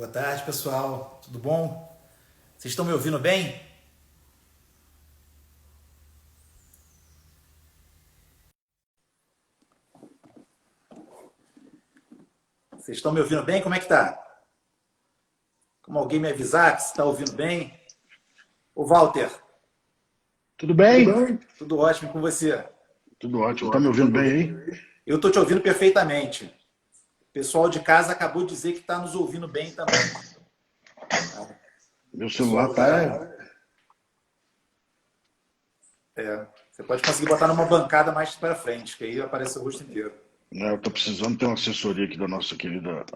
Boa tarde, pessoal. Tudo bom? Vocês estão me ouvindo bem? Vocês estão me ouvindo bem? Como é que tá? Como alguém me avisar que você está ouvindo bem? Ô, Walter, Tudo tudo bem? bem? Tudo ótimo com você? Tudo ótimo. Tá me ouvindo bem aí? Eu estou te ouvindo perfeitamente. O pessoal de casa acabou de dizer que está nos ouvindo bem também. Meu O celular pessoal tá. tá. Você pode conseguir botar numa bancada mais para frente, que aí aparece o rosto inteiro. Né, eu tô precisando ter uma assessoria aqui da nossa querida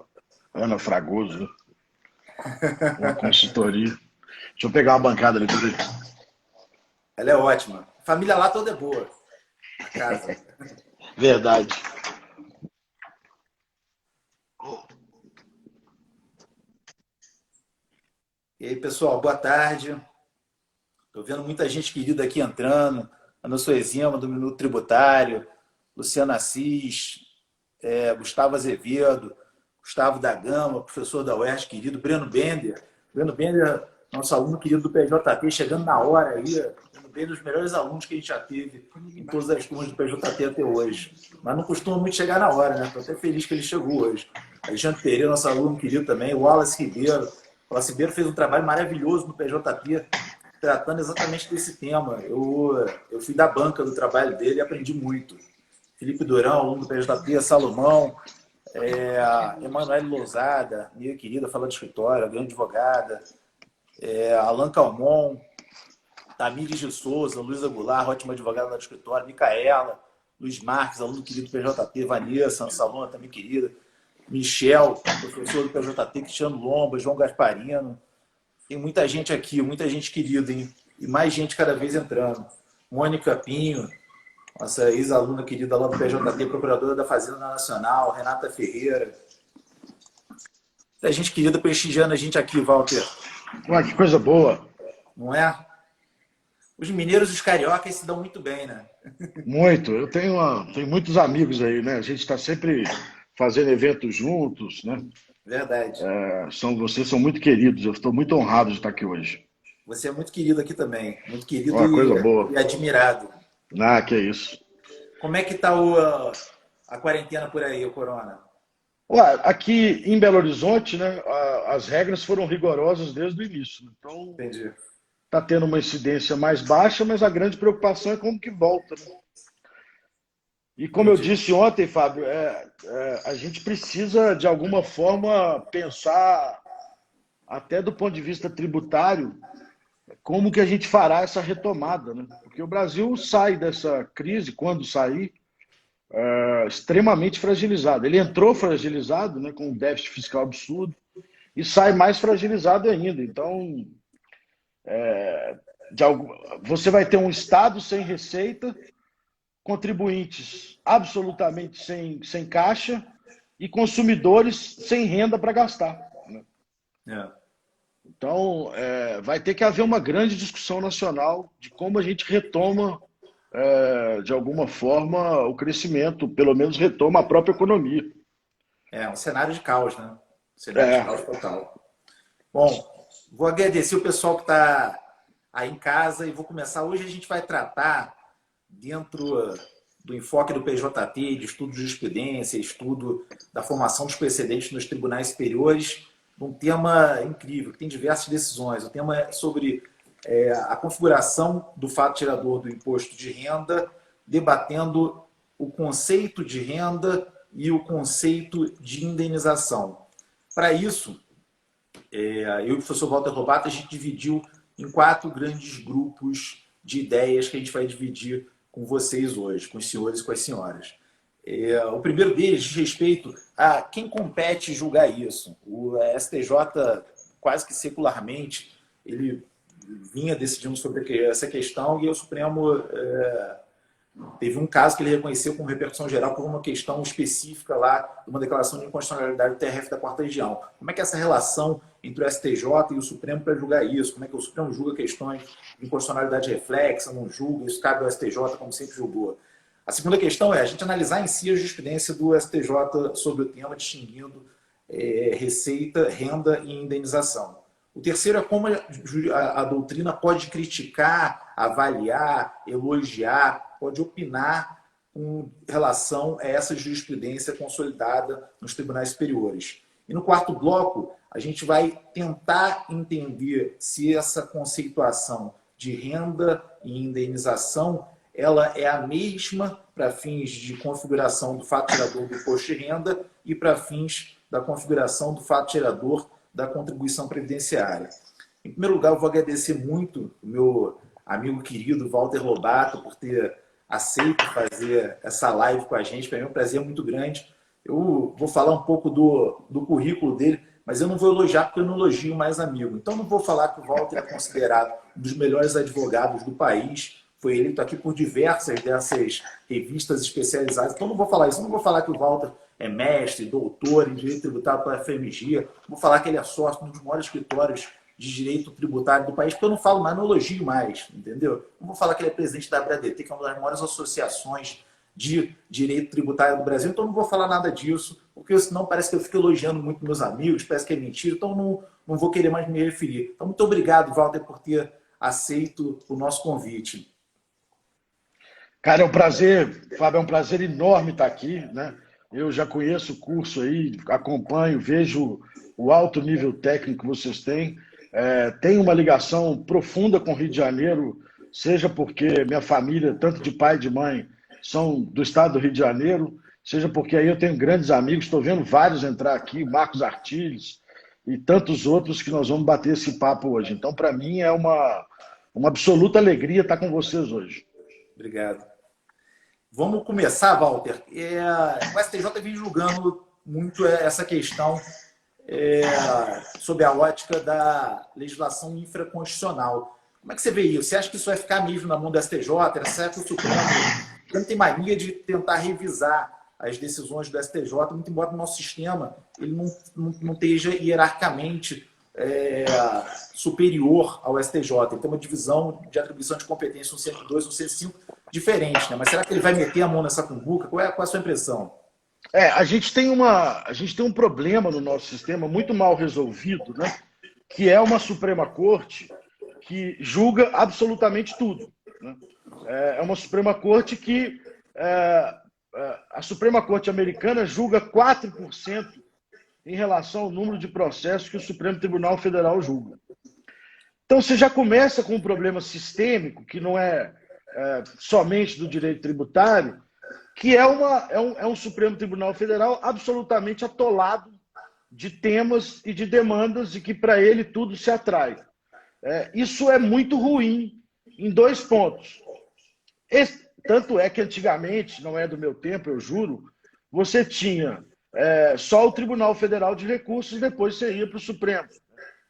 Ana Fragoso, né? Uma consultoria. Deixa eu pegar uma bancada ali, peraí. Ela é ótima. A família lá toda é boa. A casa. Verdade. E aí, pessoal, boa tarde. Estou vendo muita gente querida aqui entrando. Ana Suezema, do Minuto Tributário, Luciano Assis, Gustavo Azevedo, Gustavo da Gama, professor da UERJ, querido, Breno Bender. Breno Bender, nosso aluno querido do PJT, chegando na hora aí. Breno Bender, um dos melhores alunos que a gente já teve em todas as turmas do PJT até hoje. Mas não costuma muito chegar na hora, né? Estou até feliz que ele chegou hoje. Alexandre Pereira, nosso aluno querido também, Wallace Ribeiro. Wallace Ribeiro fez um trabalho maravilhoso no PJT, tratando exatamente desse tema. Eu fui da banca do trabalho dele e aprendi muito. Felipe Durão, aluno do PJP, Salomão, Emanuele Lousada, minha querida, fala de escritório, grande advogada, Alan Calmon, Tamires de Souza, Luísa Goulart, ótima advogada lá do escritório, Micaela, Luiz Marques, aluno querido do PJP, Vanessa, nossa aluna também querida, Michel, professor do PJP, Cristiano Lomba, João Gasparino. Tem muita gente aqui, muita gente querida, hein? E mais gente cada vez entrando. Mônica Pinho, nossa ex-aluna querida lá do PJT, procuradora da Fazenda Nacional, Renata Ferreira. Muita gente querida prestigiando a gente aqui, Walter. Ué, que coisa boa. Não é? Os mineiros e os cariocas se dão muito bem, né? Muito. Tenho muitos amigos aí, né? A gente está sempre fazendo eventos juntos, né? Verdade. Vocês são muito queridos. Eu estou muito honrado de estar aqui hoje. Você é muito querido aqui também. Muito querido Uma coisa boa. e admirado. Ah, que é isso. Como é que tá a quarentena por aí, o corona? Ué, aqui em Belo Horizonte, né, as regras foram rigorosas desde o início. Então, Entendi. está tendo uma incidência mais baixa, mas a grande preocupação é como que volta, né? E como eu Entendi. disse ontem, Fábio, a gente precisa, de alguma forma, pensar, até do ponto de vista tributário, como que a gente fará essa retomada, né? Porque o Brasil sai dessa crise, quando sair, extremamente fragilizado. Ele entrou fragilizado, né, com um déficit fiscal absurdo, e sai mais fragilizado ainda. Então, de algum, você vai ter um Estado sem receita, contribuintes absolutamente sem caixa e consumidores sem renda para gastar, né? É. Então, vai ter que haver uma grande discussão nacional de como a gente retoma, de alguma forma, o crescimento, pelo menos retoma a própria economia. É um cenário de caos, né? Um cenário de É, caos total. Bom, vou agradecer o pessoal que está aí em casa e vou começar. Hoje a gente vai tratar, dentro do enfoque do PJT, de estudo de jurisprudência, estudo da formação dos precedentes nos tribunais superiores, um tema incrível, que tem diversas decisões. O tema é sobre a configuração do fato tirador do imposto de renda, debatendo o conceito de renda e o conceito de indenização. Para isso, eu e o professor Walter Robato, a gente dividiu em 4 grandes grupos de ideias que a gente vai dividir com vocês hoje, com os senhores e com as senhoras. O primeiro deles diz respeito a quem compete julgar isso. O STJ, quase que secularmente, ele vinha decidindo sobre essa questão e o Supremo teve um caso que ele reconheceu com repercussão geral por uma questão específica lá, uma declaração de inconstitucionalidade do TRF da Quarta Região. Como é que é essa relação entre o STJ e o Supremo para julgar isso? Como é que o Supremo julga questões de inconstitucionalidade reflexa, não julga? Isso cabe ao STJ, como sempre julgou. A segunda questão é a gente analisar em si a jurisprudência do STJ sobre o tema, distinguindo receita, renda e indenização. O terceiro é como a doutrina pode criticar, avaliar, elogiar, pode opinar com relação a essa jurisprudência consolidada nos tribunais superiores. E no quarto bloco, a gente vai tentar entender se essa conceituação de renda e indenização ela é a mesma para fins de configuração do fato gerador do imposto de renda e para fins da configuração do fato gerador da contribuição previdenciária. Em primeiro lugar, eu vou agradecer muito o meu amigo querido Walter Lobato por ter aceito fazer essa live com a gente. Para mim é um prazer muito grande. Eu vou falar um pouco do currículo dele, mas eu não vou elogiar porque eu não elogio mais amigo. Então não vou falar que o Walter é considerado um dos melhores advogados do país. Foi eleito aqui por diversas dessas revistas especializadas. Então não vou falar isso. Não vou falar que o Walter é mestre, doutor em direito tributário pela FMG. Vou falar que ele é sócio de um dos maiores escritórios de direito tributário do país, porque eu não falo mais, não elogio mais, entendeu? Não vou falar que ele é presidente da ABRADT, que é uma das maiores associações de direito tributário do Brasil, então não vou falar nada disso, porque senão parece que eu fico elogiando muito meus amigos, parece que é mentira, então não vou querer mais me referir. Então, muito obrigado, Walter, por ter aceito o nosso convite. Cara, é um prazer, Fábio, é um prazer enorme estar aqui, né? Eu já conheço o curso aí, acompanho, vejo o alto nível técnico que vocês têm. Tenho uma ligação profunda com o Rio de Janeiro, seja porque minha família, tanto de pai e de mãe, são do estado do Rio de Janeiro, seja porque aí eu tenho grandes amigos, estou vendo vários entrar aqui, Marcos Artiles e tantos outros que nós vamos bater esse papo hoje. Então, para mim, é uma absoluta alegria estar com vocês hoje. Obrigado. Vamos começar, Walter. O STJ vem julgando muito essa questão sob a ótica da legislação infraconstitucional. Como é que você vê isso? Você acha que isso vai ficar mesmo na mão do STJ? Será que o Supremo não tem mania de tentar revisar as decisões do STJ, muito embora o nosso sistema ele não esteja hierarquicamente superior ao STJ. Ele tem uma divisão de atribuição de competência, no 102 e no 105, diferente, né? Mas será que ele vai meter a mão nessa cumbuca? Qual é a sua impressão? A gente tem um problema no nosso sistema muito mal resolvido, né? Que é uma Suprema Corte que julga absolutamente tudo, né? É uma Suprema Corte que a Suprema Corte americana julga 4% em relação ao número de processos que o Supremo Tribunal Federal julga. Então você já começa com um problema sistêmico que não é somente do direito tributário, que é um Supremo Tribunal Federal absolutamente atolado de temas e de demandas e que para ele tudo se atrai. Isso é muito ruim em 2 pontos. Tanto é que antigamente, não é do meu tempo, eu juro, você tinha só o Tribunal Federal de Recursos, depois você ia para o Supremo.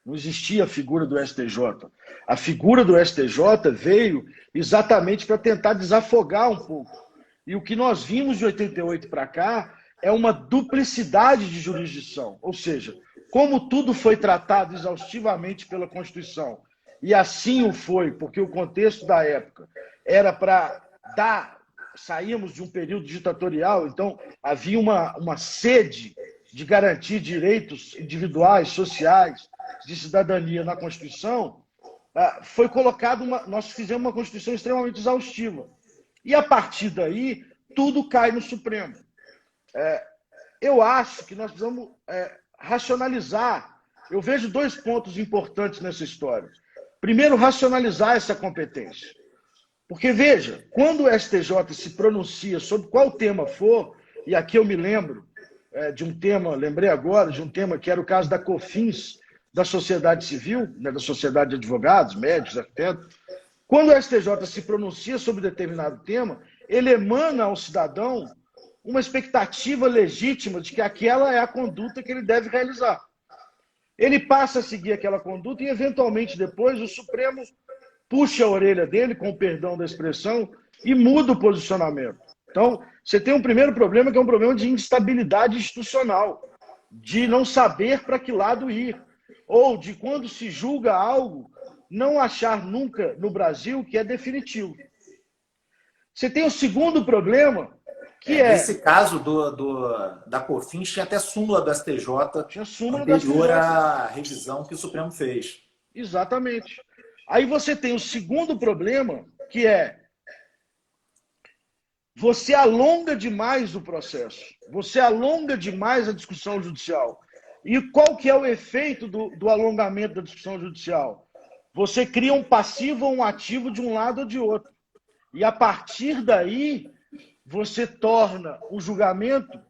Não existia a figura do STJ. A figura do STJ veio exatamente para tentar desafogar um pouco. E o que nós vimos de 88 para cá é uma duplicidade de jurisdição. Ou seja, como tudo foi tratado exaustivamente pela Constituição, e assim o foi, porque o contexto da época era para saímos de um período ditatorial, então havia uma sede de garantir direitos individuais, sociais, de cidadania na Constituição, foi colocado nós fizemos uma Constituição extremamente exaustiva. E a partir daí, tudo cai no Supremo. Eu acho que nós precisamos racionalizar. Eu vejo 2 pontos importantes nessa história. Primeiro, racionalizar essa competência. Porque, veja, quando o STJ se pronuncia sobre qual tema for, e aqui eu me lembro de um tema, lembrei agora, de um tema que era o caso da COFINS, da sociedade civil, né, da sociedade de advogados, médicos, arquitetos. Quando o STJ se pronuncia sobre determinado tema, ele emana ao cidadão uma expectativa legítima de que aquela é a conduta que ele deve realizar. Ele passa a seguir aquela conduta e, eventualmente, depois, o Supremo puxa a orelha dele, com o perdão da expressão, e muda o posicionamento. Então, você tem um primeiro problema, que é um problema de instabilidade institucional, de não saber para que lado ir, ou de, quando se julga algo, não achar nunca no Brasil que é definitivo. Você tem o segundo problema, Que Nesse caso da COFINS, tinha até súmula do STJ tinha súmula do anterior STJ. à revisão que o Supremo fez. Exatamente. Aí você tem o segundo problema, que é você alonga demais o processo, você alonga demais a discussão judicial. E qual que é o efeito do alongamento da discussão judicial? Você cria um passivo ou um ativo de um lado ou de outro. E a partir daí, você torna o julgamento,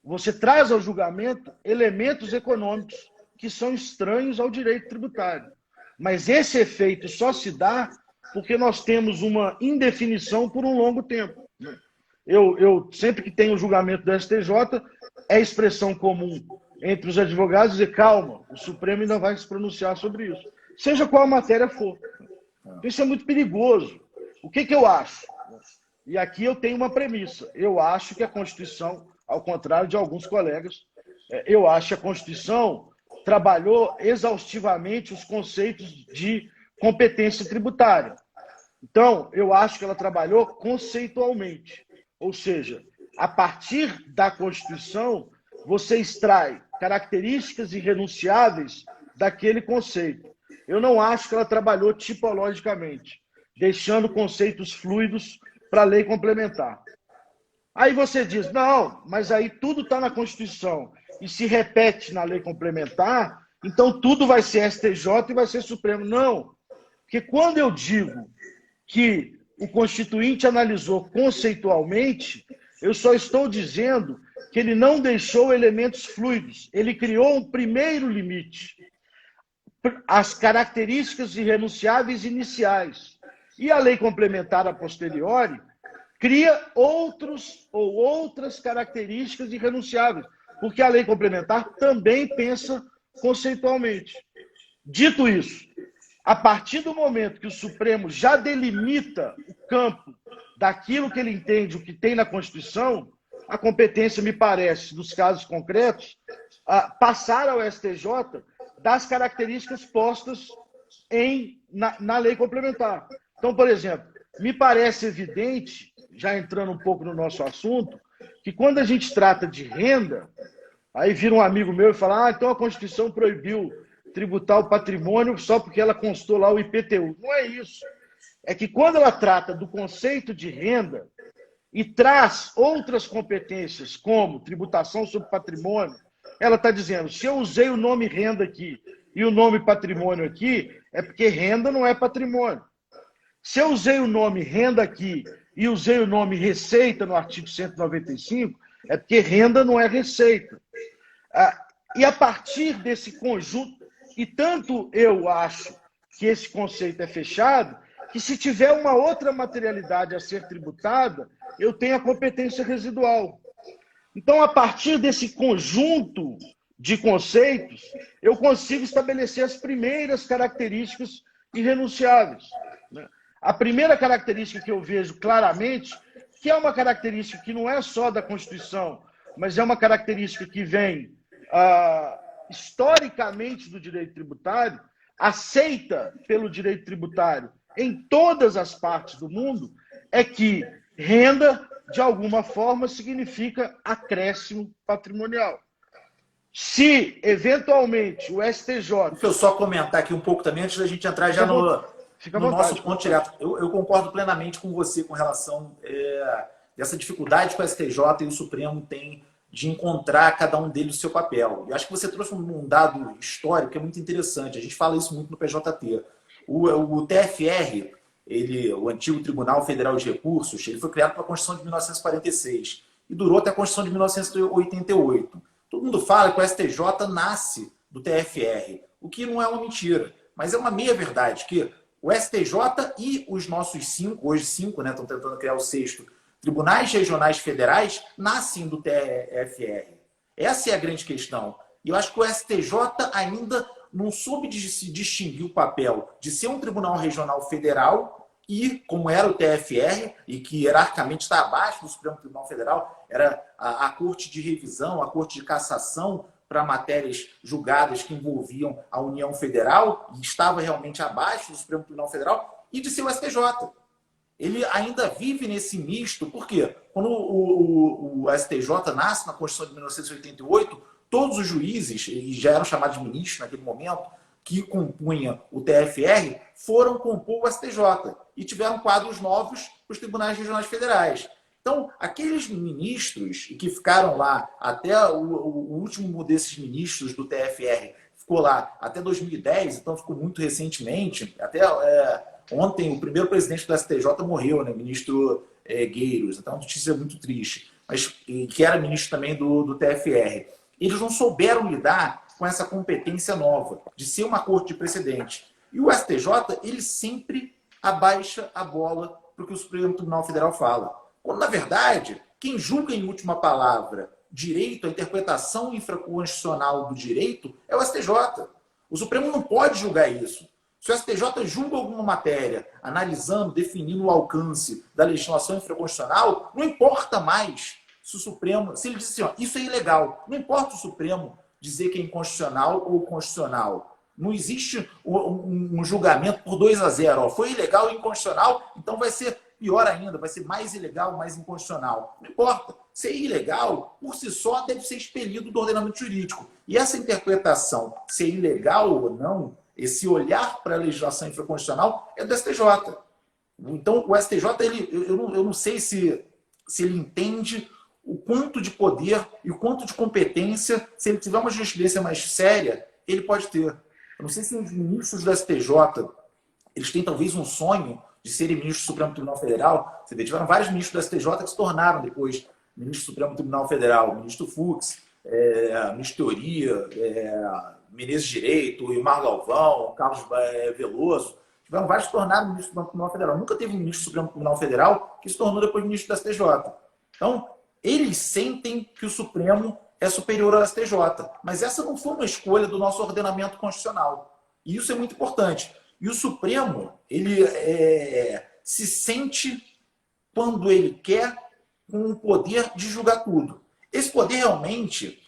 você traz ao julgamento elementos econômicos que são estranhos ao direito tributário. Mas esse efeito só se dá porque nós temos uma indefinição por um longo tempo. Eu sempre que tenho o julgamento do STJ, é expressão comum entre os advogados dizer, calma, o Supremo ainda vai se pronunciar sobre isso. Seja qual a matéria for. Isso é muito perigoso. O que eu acho? E aqui eu tenho uma premissa. Eu acho que a Constituição, ao contrário de alguns colegas, eu acho que a Constituição trabalhou exaustivamente os conceitos de competência tributária. Então, eu acho que ela trabalhou conceitualmente. Ou seja, a partir da Constituição, você extrai características irrenunciáveis daquele conceito. Eu não acho que ela trabalhou tipologicamente, deixando conceitos fluidos para a lei complementar. Aí você diz, não, mas aí tudo está na Constituição e se repete na lei complementar, então tudo vai ser STJ e vai ser Supremo. Não, porque quando eu digo que o Constituinte analisou conceitualmente, eu só estou dizendo que ele não deixou elementos fluidos. Ele criou um primeiro limite, as características irrenunciáveis iniciais. E a lei complementar a posteriori cria outros ou outras características irrenunciáveis, porque a lei complementar também pensa conceitualmente. Dito isso, a partir do momento que o Supremo já delimita o campo daquilo que ele entende, o que tem na Constituição, a competência, me parece, nos casos concretos, passar ao STJ das características postas na lei complementar. Então, por exemplo, me parece evidente, já entrando um pouco no nosso assunto, que quando a gente trata de renda, aí vira um amigo meu e fala, então a Constituição proibiu tributar o patrimônio só porque ela constou lá o IPTU. Não é isso. É que quando ela trata do conceito de renda e traz outras competências, como tributação sobre patrimônio, ela está dizendo, se eu usei o nome renda aqui e o nome patrimônio aqui, é porque renda não é patrimônio. Se eu usei o nome renda aqui e usei o nome receita no artigo 195, é porque renda não é receita. E a partir desse conjunto, e tanto eu acho que esse conceito é fechado, que se tiver uma outra materialidade a ser tributada, eu tenho a competência residual. Então, a partir desse conjunto de conceitos, eu consigo estabelecer as primeiras características irrenunciáveis. A primeira característica que eu vejo claramente, que é uma característica que não é só da Constituição, mas é uma característica que vem historicamente do direito tributário, aceita pelo direito tributário em todas as partes do mundo, é que renda, de alguma forma, significa acréscimo patrimonial. Se, eventualmente, o STJ... Deixa eu só comentar aqui um pouco também, antes da gente entrar já no nosso ponto direto. Eu concordo plenamente com você com relação dessa dificuldade que o STJ e o Supremo têm de encontrar cada um deles o seu papel. Eu acho que você trouxe um dado histórico que é muito interessante. A gente fala isso muito no PJT. O TFR, o antigo Tribunal Federal de Recursos, ele foi criado pela Constituição de 1946 e durou até a Constituição de 1988. Todo mundo fala que o STJ nasce do TFR, o que não é uma mentira, mas é uma meia-verdade, que o STJ e os nossos hoje cinco, né, estão tentando criar o sexto, tribunais regionais federais, nascem do TFR. Essa é a grande questão. E eu acho que o STJ ainda não soube se distinguir o papel de ser um tribunal regional federal e, como era o TFR, e que hierarquicamente está abaixo do Supremo Tribunal Federal, era a Corte de Revisão, a Corte de Cassação para matérias julgadas que envolviam a União Federal, e estava realmente abaixo do Supremo Tribunal Federal, e de ser o STJ. ele ainda vive nesse misto. Por quê? Quando o STJ nasce na Constituição de 1988, todos os juízes, e já eram chamados de ministros naquele momento, que compunham o TFR, foram compor o STJ e tiveram quadros novos para os tribunais regionais federais. Então, aqueles ministros que ficaram lá até o último desses ministros do TFR ficou lá até 2010, então ficou muito recentemente, até ontem o primeiro presidente do STJ morreu, né, o ministro Gueiros, então a notícia é muito triste, mas que era ministro também do TFR. Eles não souberam lidar com essa competência nova de ser uma corte de precedente. E o STJ, ele sempre abaixa a bola para o que o Supremo Tribunal Federal fala. Quando, na verdade, quem julga em última palavra direito, a interpretação infraconstitucional do direito, é o STJ. O Supremo não pode julgar isso. Se o STJ julga alguma matéria, analisando, definindo o alcance da legislação infraconstitucional, não importa mais se o Supremo... Se ele diz assim, ó, isso é ilegal, não importa o Supremo dizer que é inconstitucional ou constitucional. Não existe um julgamento por 2-0. Ó, foi ilegal e inconstitucional, então vai ser pior ainda, vai ser mais ilegal, mais inconstitucional. Não importa. Ser ilegal, por si só, deve ser expelido do ordenamento jurídico. E essa interpretação, ser ilegal ou não, esse olhar para a legislação infraconstitucional é do STJ. Então, o STJ, eu não sei se ele entende o quanto de poder e o quanto de competência, se ele tiver uma jurisprudência mais séria, ele pode ter. Eu não sei se os ministros do STJ, eles têm talvez um sonho de serem ministros do Supremo Tribunal Federal. Você vê, tiveram vários ministros do STJ que se tornaram depois ministro do Supremo Tribunal Federal. O ministro Fux, ministro Teoria, Menezes Direito, Ilmar Galvão, Carlos Veloso. Tiveram vários que se tornaram ministro do Supremo Tribunal Federal. Nunca teve um ministro do Supremo Tribunal Federal que se tornou depois ministro do STJ. Então, eles sentem que o Supremo é superior ao STJ. Mas essa não foi uma escolha do nosso ordenamento constitucional. E isso é muito importante. E o Supremo, ele se sente, quando ele quer, com o poder de julgar tudo. Esse poder realmente,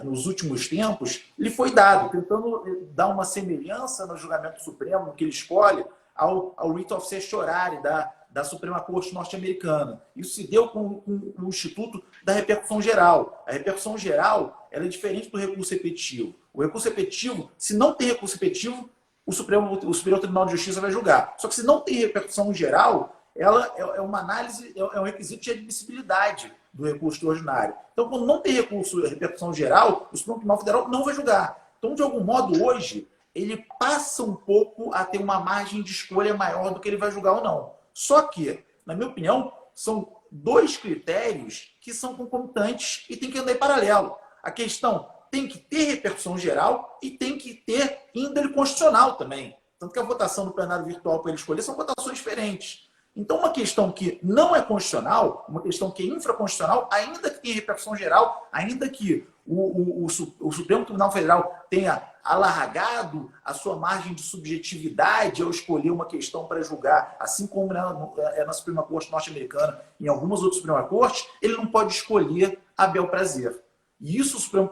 nos últimos tempos, lhe foi dado, tentando dar uma semelhança no julgamento do Supremo, que ele escolhe, ao writ of certiorari da Suprema Corte norte-americana. Isso se deu com o Instituto da Repercussão Geral. A repercussão geral ela é diferente do recurso repetitivo. O recurso repetitivo, se não tem recurso repetitivo, o Superior Tribunal de Justiça vai julgar. Só que se não tem repercussão geral, ela é uma análise, é um requisito de admissibilidade do recurso ordinário. Então, quando não tem repercussão geral, o Supremo Tribunal Federal não vai julgar. Então, de algum modo, hoje, ele passa um pouco a ter uma margem de escolha maior do que ele vai julgar ou não. Só que, na minha opinião, são dois critérios que são concomitantes e tem que andar em paralelo. A questão tem que ter repercussão geral e tem que ter índole constitucional também. Tanto que a votação do plenário virtual para ele escolher são votações diferentes. Então, uma questão que não é constitucional, uma questão que é infraconstitucional, ainda que tenha repercussão geral, ainda que o Supremo Tribunal Federal tenha alargado a sua margem de subjetividade ao escolher uma questão para julgar, assim como na Suprema Corte norte-americana e em algumas outras Suprema Cortes, ele não pode escolher a bel prazer. E isso o Supremo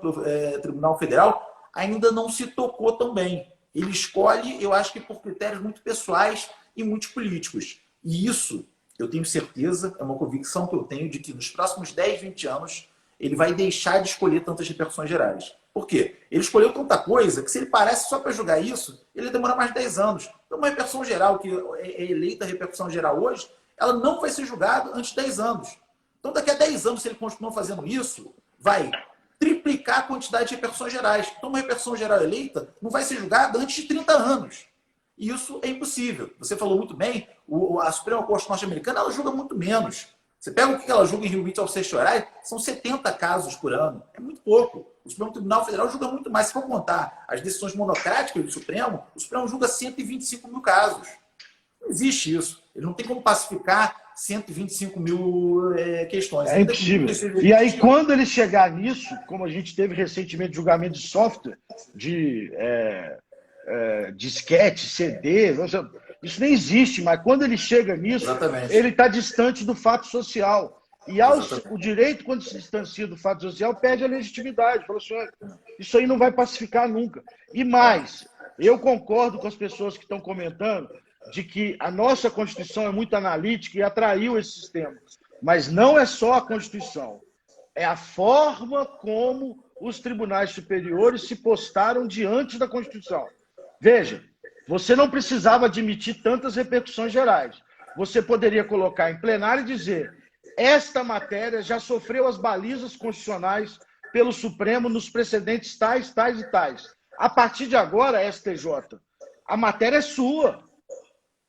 Tribunal Federal ainda não se tocou tão bem. Ele escolhe, eu acho que por critérios muito pessoais e muito políticos. E isso, eu tenho certeza, é uma convicção que eu tenho de que nos próximos 10, 20 anos, ele vai deixar de escolher tantas repercussões gerais. Por quê? Ele escolheu tanta coisa que se ele parece só para julgar isso, ele demora mais de 10 anos. Então, uma repercussão geral que é eleita a repercussão geral hoje, ela não vai ser julgada antes de 10 anos. Então, daqui a 10 anos, se ele continuar fazendo isso, vai triplicar a quantidade de repercussões gerais. Então, uma repercussão geral eleita não vai ser julgada antes de 30 anos. E isso é impossível. Você falou muito bem, a Suprema Corte norte-americana ela julga muito menos. Você pega o que ela julga em writ of certiorari, são 70 casos por ano. É muito pouco. O Supremo Tribunal Federal julga muito mais. Se for contar as decisões monocráticas do Supremo, o Supremo julga 125 mil casos. Não existe isso. Ele não tem como pacificar 125 mil questões. É impossível. E aí, quando ele chegar nisso, como a gente teve recentemente julgamento de software, de disquete, CD, isso nem existe, mas quando ele chega nisso, exatamente, ele está distante do fato social. E o direito, quando se distancia do fato social, perde a legitimidade. Fala assim, isso aí não vai pacificar nunca. E mais, eu concordo com as pessoas que estão comentando de que a nossa Constituição é muito analítica e atraiu esse sistema. Mas não é só a Constituição, é a forma como os tribunais superiores se postaram diante da Constituição. Veja, você não precisava admitir tantas repercussões gerais. Você poderia colocar em plenário e dizer: esta matéria já sofreu as balizas constitucionais pelo Supremo nos precedentes tais, tais e tais. A partir de agora, STJ, a matéria é sua.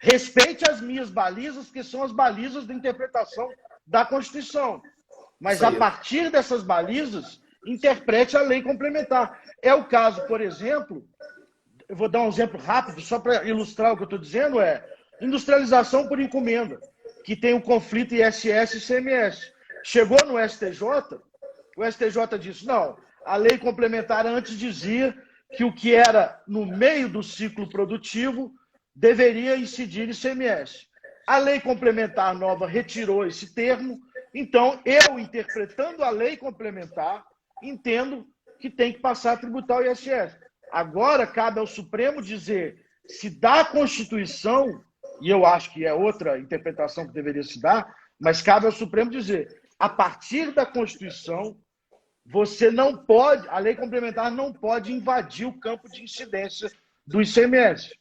Respeite as minhas balizas, que são as balizas da interpretação da Constituição. Mas a partir dessas balizas, interprete a lei complementar. É o caso, por exemplo, eu vou dar um exemplo rápido, só para ilustrar o que eu estou dizendo, industrialização por encomenda, que tem um conflito ISS e CMS. Chegou no STJ, o STJ disse: não, a lei complementar antes dizia que o que era no meio do ciclo produtivo deveria incidir ICMS. A lei complementar nova retirou esse termo, então eu, interpretando a lei complementar, entendo que tem que passar a tributar o ISS. Agora cabe ao Supremo dizer se da Constituição, e eu acho que é outra interpretação que deveria se dar, mas cabe ao Supremo dizer: a partir da Constituição, você não pode, a lei complementar não pode invadir o campo de incidência do ICMS.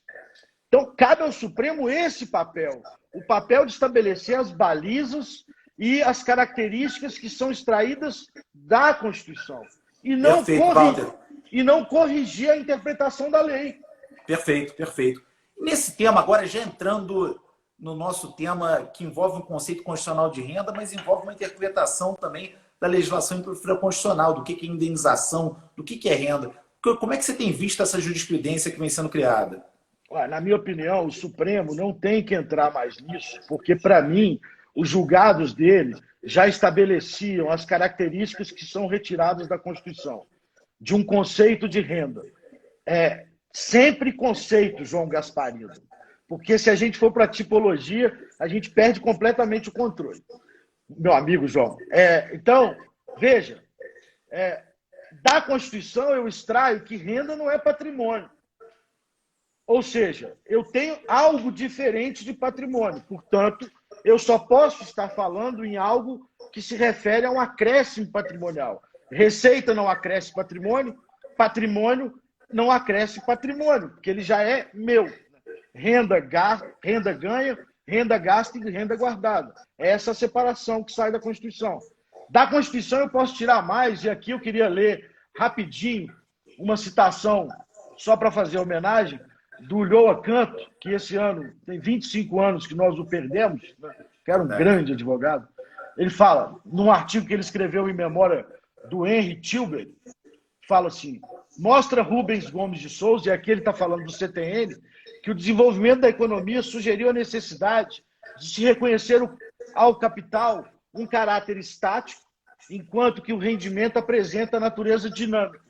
Então, cabe ao Supremo esse papel, o papel de estabelecer as balizas e as características que são extraídas da Constituição. E não corrigir a interpretação da lei. Perfeito, perfeito. Nesse tema, agora já entrando no nosso tema que envolve um conceito constitucional de renda, mas envolve uma interpretação também da legislação infraconstitucional, do que é indenização, do que é renda. Como é que você tem visto essa jurisprudência que vem sendo criada? Na minha opinião, o Supremo não tem que entrar mais nisso, porque, para mim, os julgados dele já estabeleciam as características que são retiradas da Constituição, de um conceito de renda. Sempre conceito, João Gasparino, porque se a gente for para a tipologia, a gente perde completamente o controle. Meu amigo João. Então, veja, da Constituição eu extraio que renda não é patrimônio. Ou seja, eu tenho algo diferente de patrimônio. Portanto, eu só posso estar falando em algo que se refere a um acréscimo patrimonial. Receita não acresce patrimônio, patrimônio não acresce patrimônio, porque ele já é meu. Renda ganha, renda gasta e renda guardada. É essa separação que sai da Constituição. Da Constituição eu posso tirar mais, e aqui eu queria ler rapidinho uma citação, só para fazer homenagem, do Ulloa Canto, que esse ano tem 25 anos que nós o perdemos, né? Que era um grande advogado. Ele fala, num artigo que ele escreveu em memória do Henry Tilbury, fala assim: mostra Rubens Gomes de Souza, e aqui ele está falando do CTN, que o desenvolvimento da economia sugeriu a necessidade de se reconhecer ao capital um caráter estático, enquanto que o rendimento apresenta a natureza dinâmica.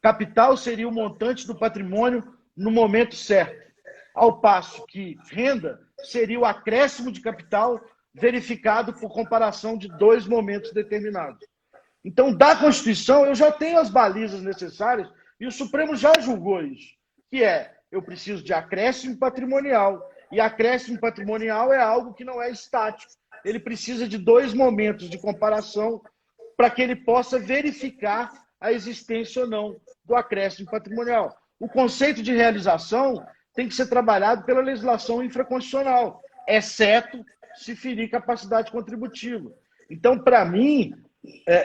Capital seria o montante do patrimônio no momento certo, ao passo que renda seria o acréscimo de capital verificado por comparação de dois momentos determinados. Então, da Constituição, eu já tenho as balizas necessárias e o Supremo já julgou isso, que eu preciso de acréscimo patrimonial, e acréscimo patrimonial é algo que não é estático. Ele precisa de dois momentos de comparação para que ele possa verificar a existência ou não do acréscimo patrimonial. O conceito de realização tem que ser trabalhado pela legislação infraconstitucional, exceto se ferir capacidade contributiva. Então, para mim,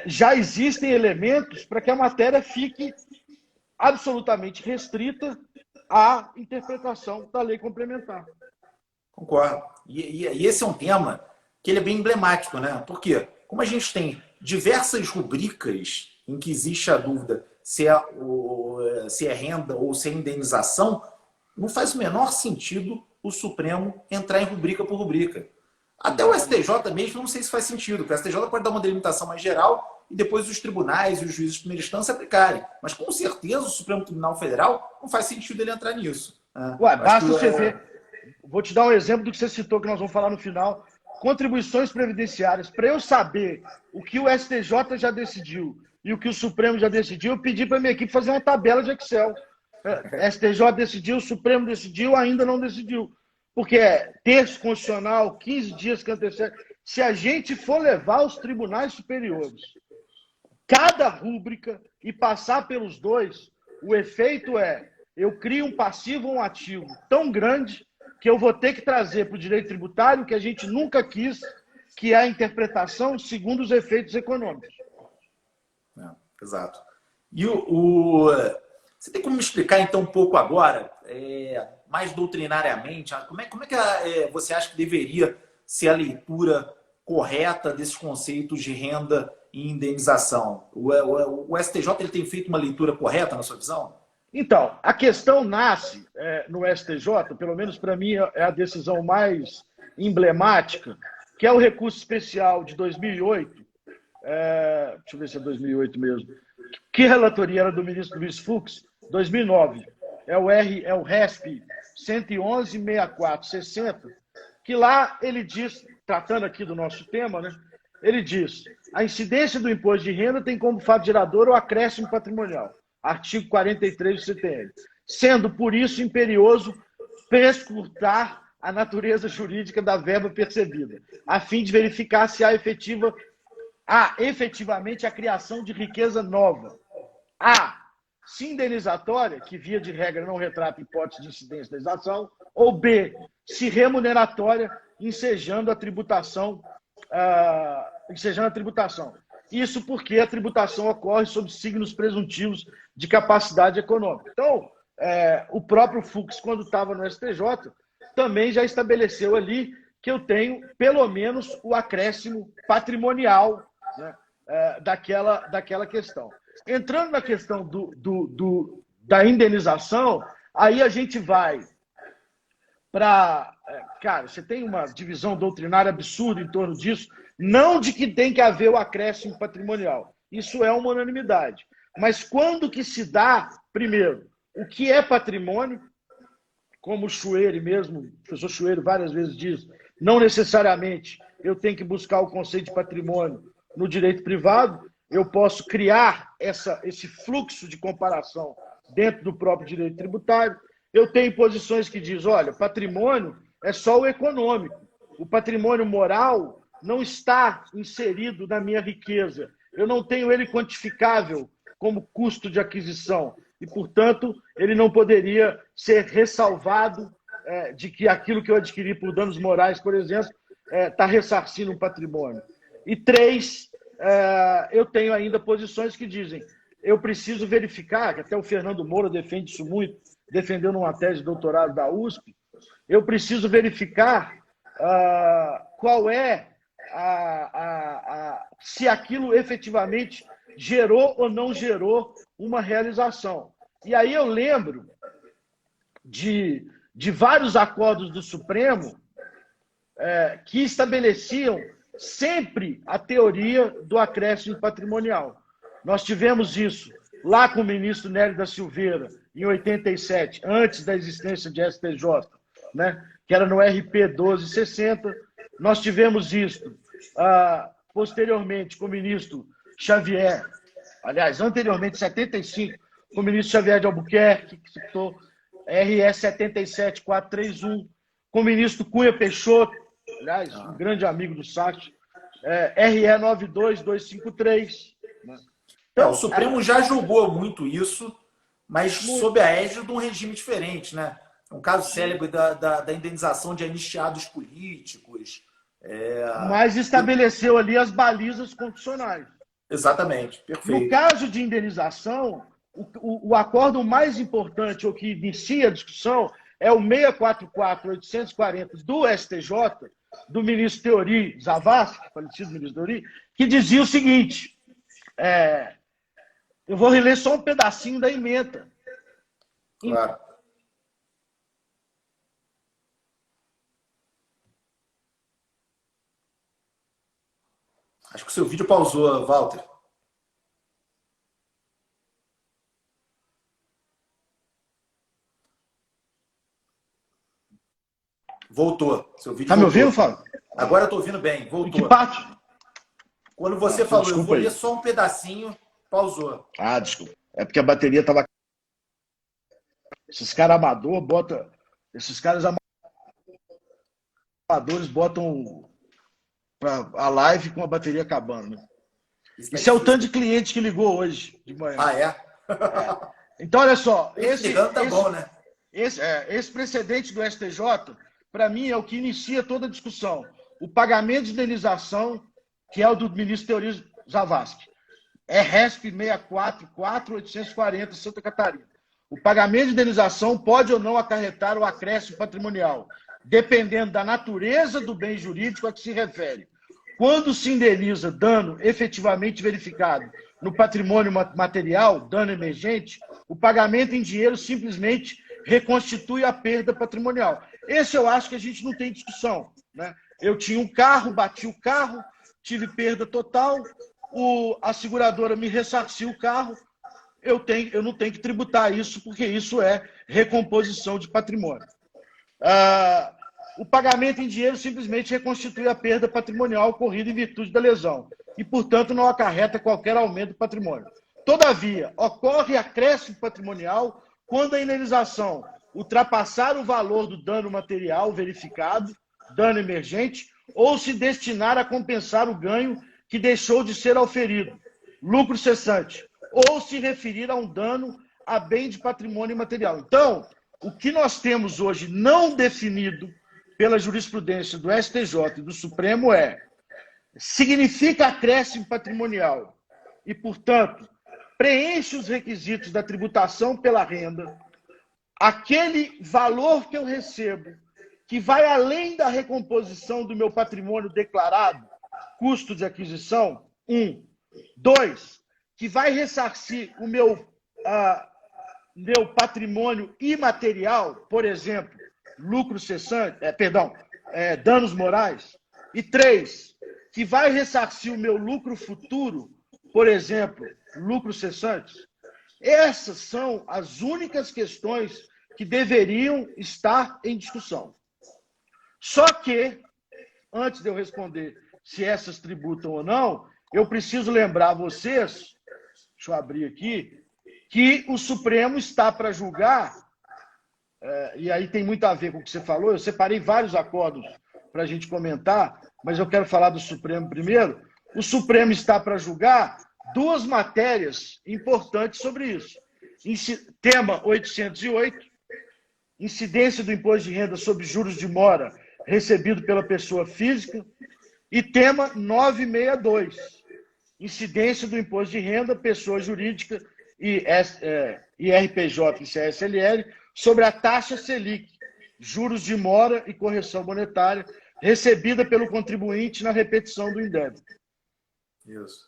já existem elementos para que a matéria fique absolutamente restrita à interpretação da lei complementar. Concordo. E esse é um tema que ele é bem emblemático, né? Porque, como a gente tem diversas rubricas em que existe a dúvida se é renda ou se é indenização, não faz o menor sentido o Supremo entrar em rubrica por rubrica. Até o STJ mesmo, não sei se faz sentido, porque o STJ pode dar uma delimitação mais geral e depois os tribunais e os juízes de primeira instância aplicarem. Mas, com certeza, o Supremo Tribunal Federal não faz sentido ele entrar nisso. Basta você ver. Vou te dar um exemplo do que você citou, que nós vamos falar no final. Contribuições previdenciárias. Para eu saber o que o STJ já decidiu e o que o Supremo já decidiu, eu pedi para a minha equipe fazer uma tabela de Excel. STJ decidiu, o Supremo decidiu, ainda não decidiu. porque é terço constitucional, 15 dias que antecede. Se a gente for levar aos tribunais superiores cada rúbrica e passar pelos dois, o efeito é, eu crio um passivo ou um ativo tão grande que eu vou ter que trazer para o direito tributário que a gente nunca quis, que é a interpretação segundo os efeitos econômicos. Exato. E você tem como me explicar, então, um pouco agora, mais doutrinariamente, como é que você acha que deveria ser a leitura correta desses conceitos de renda e indenização? O STJ ele tem feito uma leitura correta, na sua visão? Então, a questão nasce no STJ, pelo menos para mim é a decisão mais emblemática, que é o recurso especial de 2008, deixa eu ver se é 2008 mesmo, que relatoria era do ministro Luiz Fux, 2009, é o RESP 111.6460, que lá ele diz, tratando aqui do nosso tema, né, ele diz, a incidência do imposto de renda tem como fato gerador o acréscimo patrimonial, artigo 43 do CTN, sendo por isso imperioso prescrutar a natureza jurídica da verba percebida, a fim de verificar se há efetivamente a criação de riqueza nova. Se indenizatória, que via de regra não retrata hipótese de incidência da legislação, ou B, se remuneratória, ensejando a tributação. Isso porque a tributação ocorre sob signos presuntivos de capacidade econômica. Então, o próprio Fux, quando estava no STJ, também já estabeleceu ali que eu tenho, pelo menos, o acréscimo patrimonial, né, daquela questão. Entrando na questão da indenização, aí a gente vai para... Cara, você tem uma divisão doutrinária absurda em torno disso, não de que tem que haver o acréscimo patrimonial. Isso é uma unanimidade. Mas quando que se dá, primeiro, o que é patrimônio, como o Chueire mesmo, o professor Chueire várias vezes diz, não necessariamente eu tenho que buscar o conceito de patrimônio no direito privado, eu posso criar esse fluxo de comparação dentro do próprio direito tributário. Eu tenho posições que dizem, olha, patrimônio é só o econômico. O patrimônio moral não está inserido na minha riqueza. Eu não tenho ele quantificável como custo de aquisição. E, portanto, ele não poderia ser ressalvado de que aquilo que eu adquiri por danos morais, por exemplo, está ressarcindo um patrimônio. E 3, eu tenho ainda posições que dizem, eu preciso verificar, que até o Fernando Moura defende isso muito, defendeu numa tese de doutorado da USP, eu preciso verificar qual é se aquilo efetivamente gerou ou não gerou uma realização. E aí eu lembro de vários acordos do Supremo que estabeleciam sempre a teoria do acréscimo patrimonial. Nós tivemos isso lá com o ministro Nélio da Silveira, em 87, antes da existência de STJ, né, que era no RP 1260. Nós tivemos isso posteriormente com o ministro Xavier, aliás, anteriormente, 75, com o ministro Xavier de Albuquerque, que citou RS 77431, com o ministro Cunha Peixoto, aliás, um grande amigo do Sachi, RE 92253. Né? Então, o Supremo já julgou muito isso, mas sob a égide de um regime diferente, né? Um caso célebre da indenização de anistiados políticos. Mas estabeleceu ali as balizas constitucionais. Exatamente, perfeito. No caso de indenização, o acórdão mais importante, ou que inicia a discussão, é o 644-840 do STJ, do ministro Teori Zavascki, falecido ministro Teori, que dizia o seguinte, eu vou reler só um pedacinho da ementa. Claro. Acho que o seu vídeo pausou, Walter. Voltou. Seu vídeo tá voltou. Me ouvindo, Fábio? Agora eu estou ouvindo bem. Voltou. Em que parte? Quando você falou, eu vou aí. ler só um pedacinho, pausou. Desculpa. É porque a bateria estava... Esses caras amador botam... Esses caras conservadores botam a live com a bateria acabando. Né? Isso Isso é o tanto de cliente que ligou hoje de manhã. Ah, é? Então, olha só. Tá bom, né? Esse precedente do STJ, para mim, é o que inicia toda a discussão. O pagamento de indenização, que é o do ministro Teori Zavascki. É RESP 644-840, Santa Catarina. O pagamento de indenização pode ou não acarretar o acréscimo patrimonial, dependendo da natureza do bem jurídico a que se refere. Quando se indeniza dano efetivamente verificado no patrimônio material, dano emergente, o pagamento em dinheiro simplesmente reconstitui a perda patrimonial. Esse eu acho que a gente não tem discussão. Né? Eu tinha um carro, bati o carro, tive perda total, a seguradora me ressarciu o carro, eu não tenho que tributar isso, porque isso é recomposição de patrimônio. O pagamento em dinheiro simplesmente reconstitui a perda patrimonial ocorrida em virtude da lesão e, portanto, não acarreta qualquer aumento do patrimônio. Todavia, ocorre acréscimo patrimonial quando a indenização ultrapassar o valor do dano material verificado, dano emergente, ou se destinar a compensar o ganho que deixou de ser auferido, lucro cessante, ou se referir a um dano a bem de patrimônio imaterial. Então, o que nós temos hoje não definido pela jurisprudência do STJ e do Supremo significa acréscimo patrimonial e, portanto, preenche os requisitos da tributação pela renda, aquele valor que eu recebo, que vai além da recomposição do meu patrimônio declarado, custo de aquisição, 1. 2, que vai ressarcir o meu patrimônio imaterial, por exemplo, lucro cessante, danos morais. E 3, que vai ressarcir o meu lucro futuro, por exemplo, lucros cessantes. Essas são as únicas questões que deveriam estar em discussão. Só que, antes de eu responder se essas tributam ou não, eu preciso lembrar a vocês, deixa eu abrir aqui, que o Supremo está para julgar, e aí tem muito a ver com o que você falou, eu separei vários acordos para a gente comentar, mas eu quero falar do Supremo primeiro. O Supremo está para julgar duas matérias importantes sobre isso. Tema 808, incidência do imposto de renda sobre juros de mora recebido pela pessoa física, e tema 962, incidência do imposto de renda, pessoa jurídica e IRPJ e CSLL sobre a taxa Selic, juros de mora e correção monetária recebida pelo contribuinte na repetição do indébito. Isso.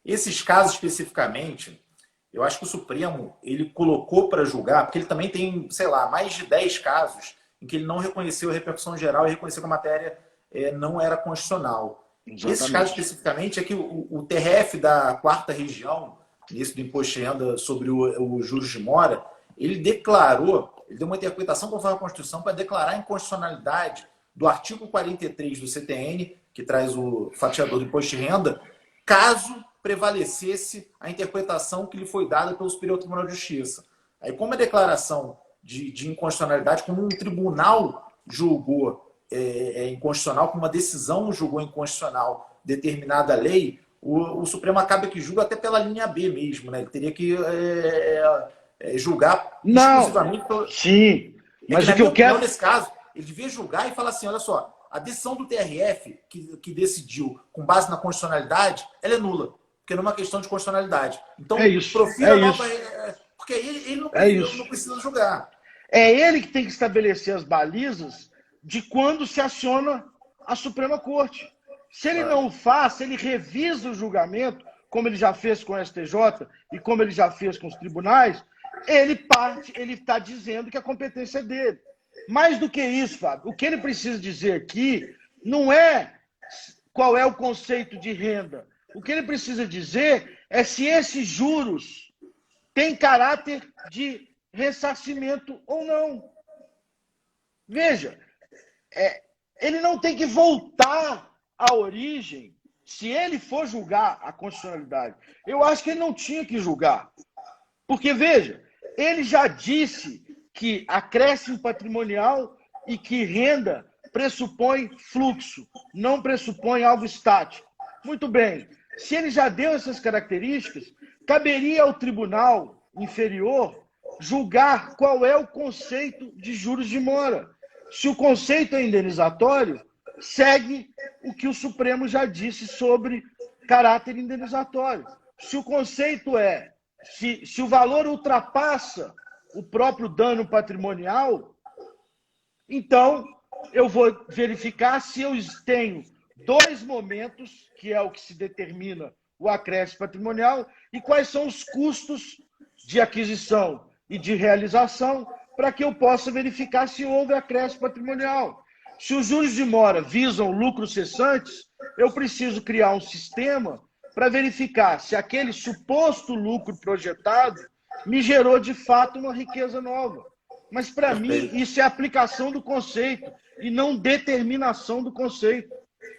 Esses casos especificamente, eu acho que o Supremo ele colocou para julgar, porque ele também tem, sei lá, mais de 10 casos em que ele não reconheceu a repercussão geral e reconheceu que a matéria não era constitucional. Exatamente. Esses casos especificamente é que o TRF da 4ª região, nesse do imposto de renda sobre os juros de mora, ele declarou, ele deu uma interpretação conforme a Constituição para declarar a inconstitucionalidade do artigo 43 do CTN, que traz o fatiador do imposto de renda, caso prevalecesse a interpretação que lhe foi dada pelo Superior Tribunal de Justiça. Aí, como a declaração de inconstitucionalidade, como um tribunal julgou inconstitucional, como uma decisão julgou inconstitucional determinada lei, o Supremo acaba que julga até pela linha B mesmo, né? Ele teria que julgar exclusivamente pelo... Sim, mas o que eu quero... Nesse caso, ele devia julgar e falar assim, olha só, a decisão do TRF, que decidiu com base na constitucionalidade, ela é nula, porque não é uma questão de constitucionalidade. Então, profira nova... Porque ele não precisa julgar. É ele que tem que estabelecer as balizas de quando se aciona a Suprema Corte. Se ele não o faz, se ele revisa o julgamento, como ele já fez com o STJ e como ele já fez com os tribunais, ele está dizendo que a competência é dele. Mais do que isso, Fábio, o que ele precisa dizer aqui não é qual é o conceito de renda. O que ele precisa dizer é se esses juros têm caráter de ressarcimento ou não. Veja, ele não tem que voltar à origem se ele for julgar a constitucionalidade. Eu acho que ele não tinha que julgar. Porque, veja, ele já disse que acréscimo patrimonial e que renda pressupõe fluxo, não pressupõe algo estático. Muito bem. Se ele já deu essas características, caberia ao tribunal inferior julgar qual é o conceito de juros de mora. Se o conceito é indenizatório, segue o que o Supremo já disse sobre caráter indenizatório. Se o conceito se o valor ultrapassa o próprio dano patrimonial, então eu vou verificar se eu tenho dois momentos, que é o que se determina o acréscimo patrimonial, e quais são os custos de aquisição e de realização, para que eu possa verificar se houve acréscimo patrimonial. Se os juros de mora visam lucros cessantes, eu preciso criar um sistema para verificar se aquele suposto lucro projetado me gerou, de fato, uma riqueza nova. Mas, para mim, isso é aplicação do conceito e não determinação do conceito.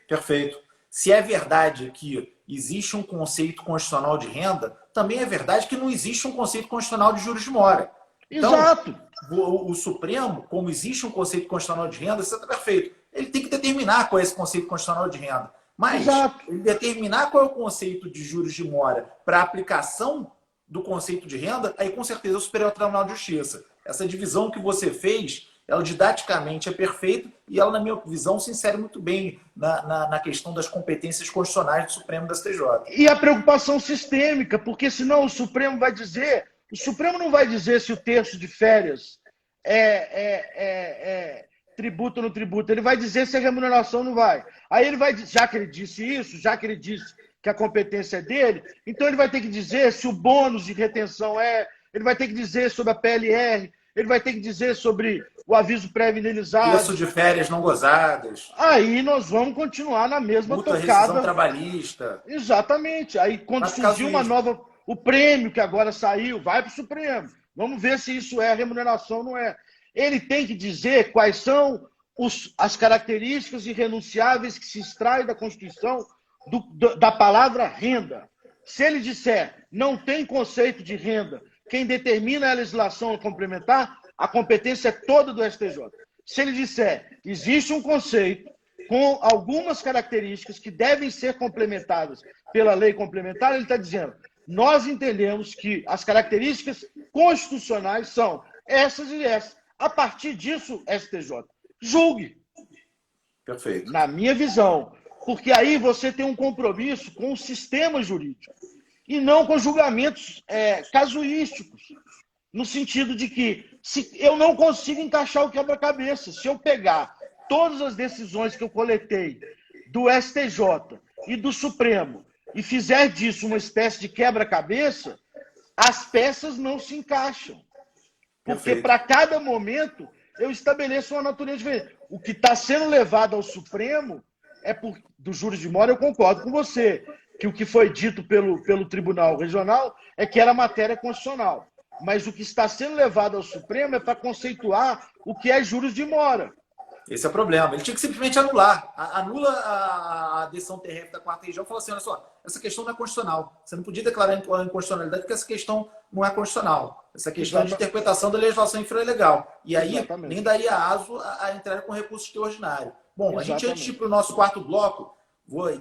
Perfeito. Se é verdade que existe um conceito constitucional de renda, também é verdade que não existe um conceito constitucional de juros de mora. Então, Exato. o Supremo, como existe um conceito constitucional de renda, isso está perfeito. Ele tem que determinar qual é esse conceito constitucional de renda. Mas ele determinar qual é o conceito de juros de mora para a aplicação do conceito de renda, aí com certeza é o Superior Tribunal de Justiça. Essa divisão que você fez, ela didaticamente é perfeita e ela, na minha visão, se insere muito bem na questão das competências constitucionais do Supremo da STJ. E a preocupação sistêmica, porque senão o Supremo vai dizer... O Supremo não vai dizer se o terço de férias é tributo ou não tributo. Ele vai dizer se a remuneração não vai. Aí ele vai, já que ele disse isso, já que ele disse que a competência é dele, então ele vai ter que dizer se o bônus de retenção ele vai ter que dizer sobre a PLR, ele vai ter que dizer sobre o aviso prévio indenizado. Terço de férias não gozadas. Aí nós vamos continuar na mesma multa, tocada. Rescisão trabalhista. Exatamente. Aí quando surgir uma nova... O prêmio que agora saiu vai para o Supremo. Vamos ver se isso é remuneração ou não é. Ele tem que dizer quais são as características irrenunciáveis que se extraem da Constituição da palavra renda. Se ele disser não tem conceito de renda, quem determina a legislação complementar, a competência é toda do STJ. Se ele disser existe um conceito com algumas características que devem ser complementadas pela lei complementar, ele está dizendo... Nós entendemos que as características constitucionais são essas e essas. A partir disso, STJ, julgue. Perfeito. Na minha visão. Porque aí você tem um compromisso com o sistema jurídico e não com julgamentos casuísticos. No sentido de que se eu não consigo encaixar o quebra-cabeça. Se eu pegar todas as decisões que eu coletei do STJ e do Supremo e fizer disso uma espécie de quebra-cabeça, as peças não se encaixam. Porque para cada momento eu estabeleço uma natureza diferente. O que está sendo levado ao Supremo do juros de mora, eu concordo com você, que o que foi dito pelo Tribunal Regional é que era matéria constitucional. Mas o que está sendo levado ao Supremo é para conceituar o que é juros de mora. Esse é o problema. Ele tinha que simplesmente anular. Anula a decisão TRF da quarta região e fala assim, olha só, essa questão não é constitucional. Você não podia declarar inconstitucionalidade porque essa questão não é constitucional. Essa questão é de interpretação da legislação infralegal. E aí nem daria aso a entrar com recurso extraordinário. Bom, a gente, antes de ir para o nosso quarto bloco,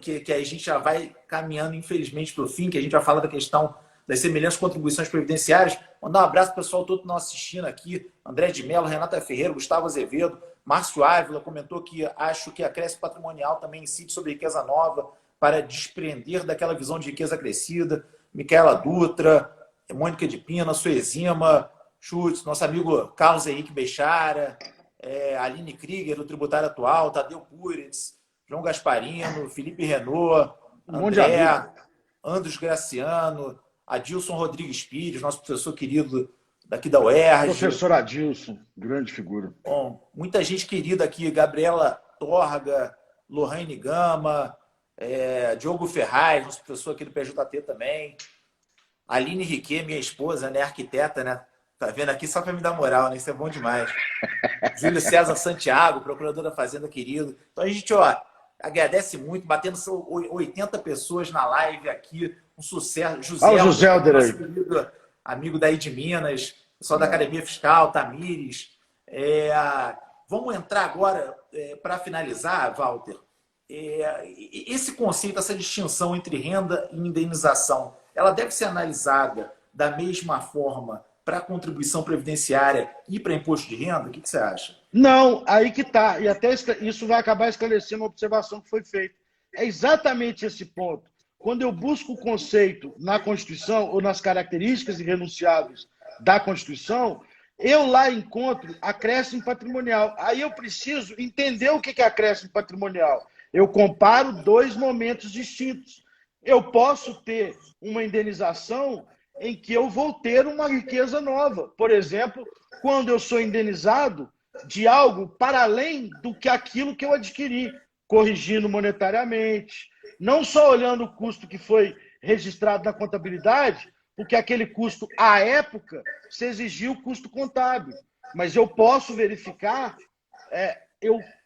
que a gente já vai caminhando, infelizmente, para o fim, que a gente vai falar da questão das semelhantes contribuições previdenciárias. Mandar um abraço para o pessoal todo que nos assistindo aqui. André de Mello, Renata Ferreira, Gustavo Azevedo, Márcio Ávila comentou que acho que acréscimo patrimonial também incide sobre riqueza nova para desprender daquela visão de riqueza crescida. Micaela Dutra, Mônica de Pina, Suezima, Schutz, nosso amigo Carlos Henrique Bechara, Aline Krieger, do Tributário Atual, Tadeu Puritz, João Gasparino, Felipe Renault, André, Andros Graciano, Adilson Rodrigues Pires, nosso professor querido daqui da UERJ. Professor Adilson, grande figura. Bom, muita gente querida aqui, Gabriela Torga, Lohane Gama, Diogo Ferraz, nosso professor aqui do PJT também. Aline Riquet, minha esposa, né, arquiteta, né? Tá vendo aqui só para me dar moral, né? Isso é bom demais. Júlio César Santiago, procurador da Fazenda querido. Então a gente, agradece muito, batendo 80 pessoas na live aqui, um sucesso. José Alder, nosso querido amigo daí de Minas, pessoal da Academia Fiscal, Tamires, Vamos entrar agora, para finalizar, Walter, esse conceito, essa distinção entre renda e indenização, ela deve ser analisada da mesma forma para a contribuição previdenciária e para imposto de renda? O que você acha? Não, aí que está. E até isso vai acabar esclarecendo uma observação que foi feita. É exatamente esse ponto. Quando eu busco o conceito na Constituição ou nas características irrenunciáveis da Constituição, eu lá encontro acréscimo patrimonial. Aí eu preciso entender o que é acréscimo patrimonial. Eu comparo dois momentos distintos. Eu posso ter uma indenização em que eu vou ter uma riqueza nova. Por exemplo, quando eu sou indenizado de algo para além do que aquilo que eu adquiri, corrigindo monetariamente, não só olhando o custo que foi registrado na contabilidade, porque aquele custo, à época, se exigiu o custo contábil. Mas eu posso verificar,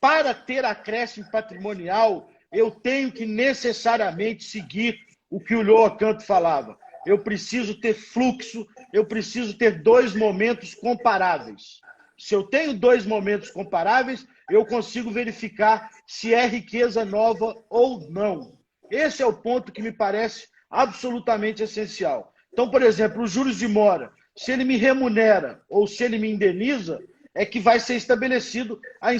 para ter acréscimo patrimonial, eu tenho que necessariamente seguir o que o Lyoa Canto falava. Eu preciso ter fluxo, eu preciso ter dois momentos comparáveis. Se eu tenho dois momentos comparáveis, eu consigo verificar se é riqueza nova ou não. Esse é o ponto que me parece absolutamente essencial. Então, por exemplo, os juros de mora, se ele me remunera ou se ele me indeniza, é que vai ser estabelecida a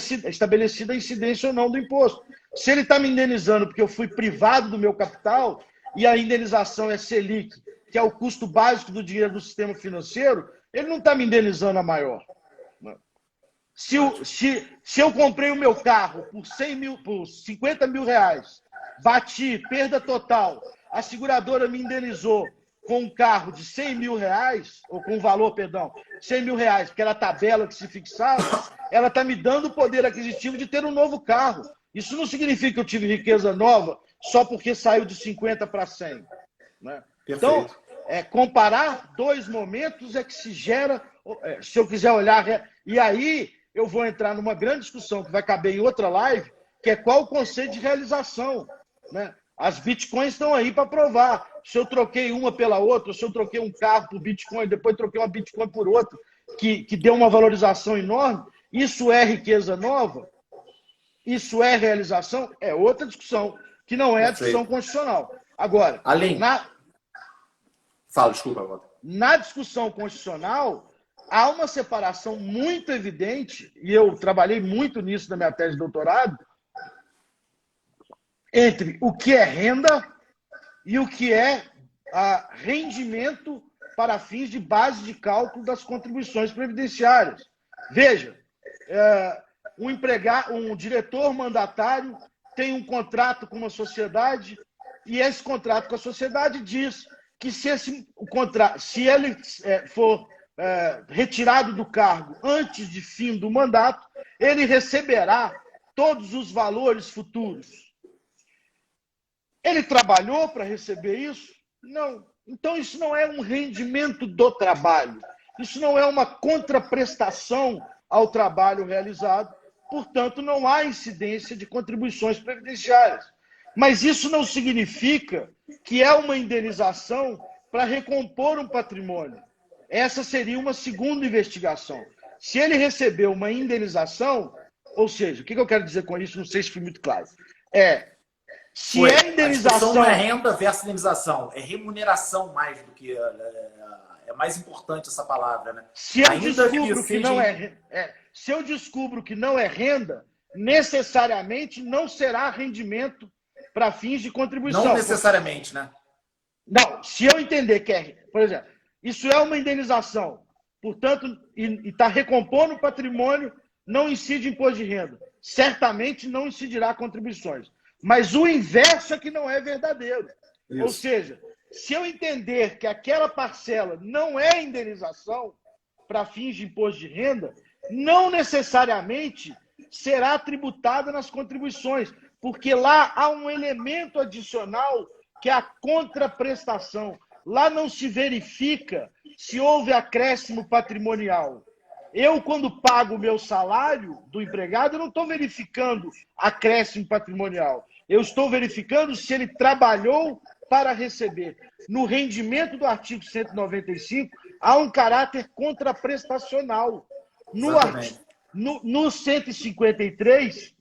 incidência ou não do imposto. Se ele está me indenizando porque eu fui privado do meu capital e a indenização é Selic, que é o custo básico do dinheiro do sistema financeiro, ele não está me indenizando a maior. Se eu comprei o meu carro por 50 mil reais, bati, perda total, a seguradora me indenizou com um carro de 100 mil reais, ou com um valor, perdão, 100 mil reais, porque era a tabela que se fixava, ela está me dando o poder aquisitivo de ter um novo carro. Isso não significa que eu tive riqueza nova só porque saiu de 50 para 100. Né? Então, comparar dois momentos é que se gera, se eu quiser olhar, e aí eu vou entrar numa grande discussão que vai caber em outra live, que é qual o conceito de realização. Né? As bitcoins estão aí para provar. Se eu troquei uma pela outra, se eu troquei um carro por bitcoin, depois troquei uma bitcoin por outra, que deu uma valorização enorme, isso é riqueza nova? Isso é realização? É outra discussão, que não é a discussão constitucional. Agora, Fala, desculpa, Walter. Na discussão constitucional, há uma separação muito evidente, e eu trabalhei muito nisso na minha tese de doutorado, entre o que é renda e o que é rendimento para fins de base de cálculo das contribuições previdenciárias. Veja, um diretor mandatário tem um contrato com uma sociedade e esse contrato com a sociedade diz que se ele for retirado do cargo antes de fim do mandato, ele receberá todos os valores futuros. Ele trabalhou para receber isso? Não. Então, isso não é um rendimento do trabalho. Isso não é uma contraprestação ao trabalho realizado. Portanto, não há incidência de contribuições previdenciárias. Mas isso não significa que é uma indenização para recompor um patrimônio. Essa seria uma segunda investigação. Se ele recebeu uma indenização, ou seja, o que eu quero dizer com isso, não sei se foi muito claro, se é indenização... não é renda versus indenização, é remuneração mais do que... É mais importante essa palavra, né? Se eu descubro que não é renda, necessariamente não será rendimento para fins de contribuição. Não necessariamente, né? Não, se eu entender que por exemplo, isso é uma indenização, portanto, e está recompondo o patrimônio, não incide imposto de renda. Certamente não incidirá contribuições. Mas o inverso é que não é verdadeiro. Isso. Ou seja, se eu entender que aquela parcela não é indenização para fins de imposto de renda, não necessariamente será tributada nas contribuições, porque lá há um elemento adicional que é a contraprestação. Lá não se verifica se houve acréscimo patrimonial. Eu, quando pago o meu salário do empregado, eu não estou verificando acréscimo patrimonial. Eu estou verificando se ele trabalhou para receber. No rendimento do artigo 195, há um caráter contraprestacional. No 153